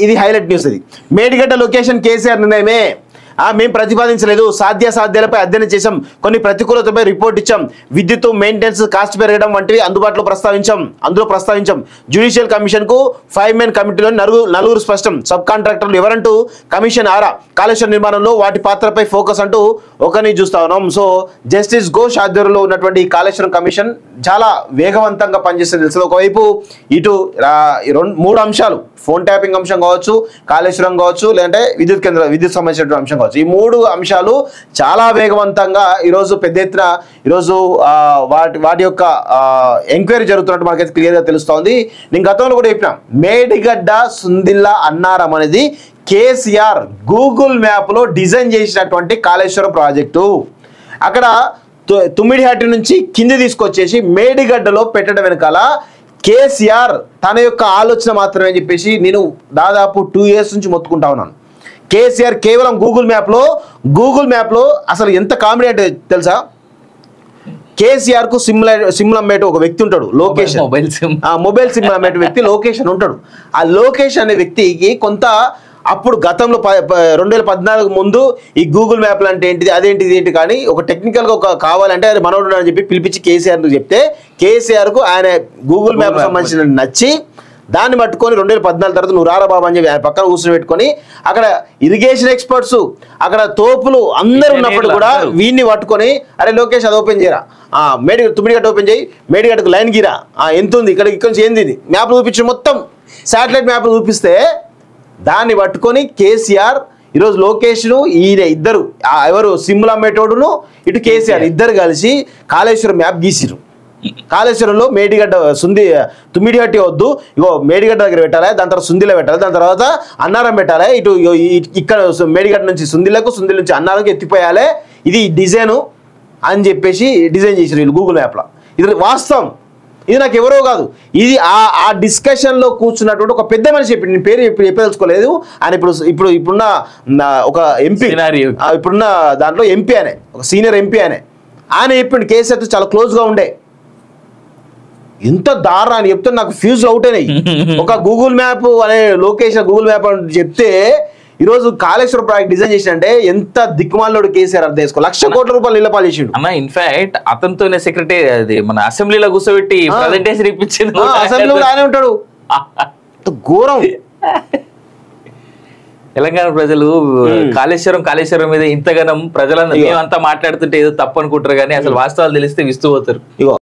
ఇది highlight news. ఇది Medigadda location KCR నిర్ణయమే, మేము ప్రతిపాదించలేదు, సాధ్యాసాధ్యాలపై అధ్యయనం చేశాం, కొన్ని ప్రతికూలతపై రిపోర్ట్ ఇచ్చాం, విద్యుత్ మెయింటెనెన్స్ కాస్ట్ పెరగడం వంటివి అందులో ప్రస్తావించాం. జ్యుడిషియల్ కమిషన్ కు 5 మెన్ కమిటీలో నలుగురు స్పష్టం, సబ్ కాంట్రాక్టర్లు ఎవరంటూ కమిషన్ ఆరా, కాళేశ్వరం నిర్మాణంలో వాటి పాత్రపై ఫోకస్ అంటూ ఒకరిని చూస్తా ఉన్నాం. సో జస్టిస్ ఘోష్ ఆధ్వర్యంలో ఉన్నటువంటి ఈ కాళేశ్వరం కమిషన్ చాలా వేగవంతంగా పనిచేస్తుంది తెలుసు. ఒకవైపు ఇటు 3 అంశాలు, ఫోన్ ట్యాపింగ్ అంశం కావచ్చు, కాళేశ్వరం కావచ్చు, లేదంటే విద్యుత్ సంబంధించిన అంశం కావచ్చు, ఈ 3 అంశాలు చాలా వేగవంతంగా ఈరోజు పెద్ద ఎత్తున ఈరోజు వాటి యొక్క ఎంక్వైరీ జరుగుతున్నట్టు మనకైతే క్లియర్గా తెలుస్తోంది. నేను గతంలో కూడా చెప్పిన, మేడిగడ్డ సుందిల్లా అన్నారం అనేది కేసీఆర్ గూగుల్ మ్యాప్లో డిజైన్ చేసినటువంటి కాళేశ్వరం ప్రాజెక్టు. అక్కడ తుమ్మిడిహట్టి నుంచి కింది తీసుకొచ్చేసి మేడిగడ్డలో పెట్టడం వెనకాల కేసీఆర్ తన యొక్క ఆలోచన మాత్రమే చెప్పేసి నేను దాదాపు 2 years నుంచి మొత్తుకుంటా ఉన్నాను. కేసీఆర్ కేవలం గూగుల్ మ్యాప్లో అసలు ఎంత కామెడీ అంటే తెలుసా, కేసీఆర్ కు సిమ్ అమ్మేట ఒక వ్యక్తి ఉంటాడు, లొకేషన్ మొబైల్ సిమ్ అమ్మేట వ్యక్తి లొకేషన్ ఉంటాడు. ఆ లొకేషన్ అనే వ్యక్తికి కొంత అప్పుడు గతంలో 2014 ముందు ఈ గూగుల్ మ్యాప్లు అంటే ఏంటిది అదేంటిది కానీ ఒక టెక్నికల్గా కావాలంటే అది మనోడు అని చెప్పి పిలిపించి కేసీఆర్కు చెప్తే కేసీఆర్కు ఆయన గూగుల్ మ్యాప్ సంబంధించిన నచ్చి దాన్ని పట్టుకొని 2014 తర్వాత నువ్వు రారా బాబా అని చెప్పి ఆయన పక్కన కూర్చొని పెట్టుకొని అక్కడ ఇరిగేషన్ ఎక్స్పర్ట్స్ అక్కడ తోపులు అందరు ఉన్నప్పుడు కూడా వీడిని పట్టుకొని అరే లోకేష్ అది ఓపెన్ చేయరా, తుమ్మిడిగడ్డ ఓపెన్ చేయి, మేడిగడ్డకు లైన్ గీరా, ఎంత ఉంది ఇక్కడ నుంచి ఏంది ఇది మ్యాప్ చూపించి మొత్తం శాటిలైట్ మ్యాప్ చూపిస్తే దాన్ని పట్టుకొని కేసీఆర్ ఈరోజు లోకేష్ ఈయన ఇద్దరు ఎవరు సిమ్లు అమ్మేటోడును ఇటు కేసీఆర్ ఇద్దరు కలిసి కాళేశ్వరం మ్యాప్ గీసిరు. కాళేశ్వరంలో మేడిగడ్డ తుమ్మిడిహట్టి వద్దు, ఇగో మేడిగడ్డ దగ్గర పెట్టాలి, దాని తర్వాత సుందిలో పెట్టాలి, దాని తర్వాత అన్నారం పెట్టాలి, ఇటు ఇక్కడ మేడిగడ్డ నుంచి సుందిలకు, సుందిల నుంచి అన్నారంకి ఎత్తిపోయాలి, ఇది డిజైను అని చెప్పేసి డిజైన్ చేసారు వీళ్ళు గూగుల్ మ్యాప్లో. ఇది వాస్తవం, ఇది నాకు ఎవరో కాదు, ఇది ఆ డిస్కషన్లో కూర్చున్నటువంటి ఒక పెద్ద మనిషి చెప్పి నేను పేరు చెప్పదలుచుకోలేదు. ఆయన ఇప్పుడున్న ఒక ఎంపీ, ఇప్పుడున్న దాంట్లో ఎంపీ అనే ఒక సీనియర్ ఎంపీ ఆయన చెప్పిండు కేసీఆర్తో చాలా క్లోజ్గా ఉండే. ఎంత దారుణం అని చెప్తే నాకు ఫ్యూజ్ అవుట్ అయినాయి. ఒక గూగుల్ మ్యాప్ అనే లొకేషన్ గూగుల్ మ్యాప్ అని చెప్తే ఈరోజు కాళేశ్వరం ప్రాజెక్ట్ డిజైన్ చేసినంటే ఎంత దిక్కుమాలోడు కేసీఆర్ అర్థం చేసుకో, 1,00,000 కోట్ల రూపాయలు నిలపాలు చేసిండు అన్న. ఇన్ఫాక్ట్ అతనితోనే సెక్రటరీ అది మన అసెంబ్లీలో కూర్చోబెట్టి ప్రెజెంటేషన్ ఇప్పించింది, అసెంబ్లీలో ఆయన ఉంటాడు. ఘోరం. తెలంగాణ ప్రజలు కాళేశ్వరం మీద ఇంతగానం ప్రజలంతా మేమంతా మాట్లాడుతుంటే ఏదో తప్పు అనుకుంటారు కానీ అసలు వాస్తవాలు తెలిస్తే విస్తూ పోతారు. ఇగో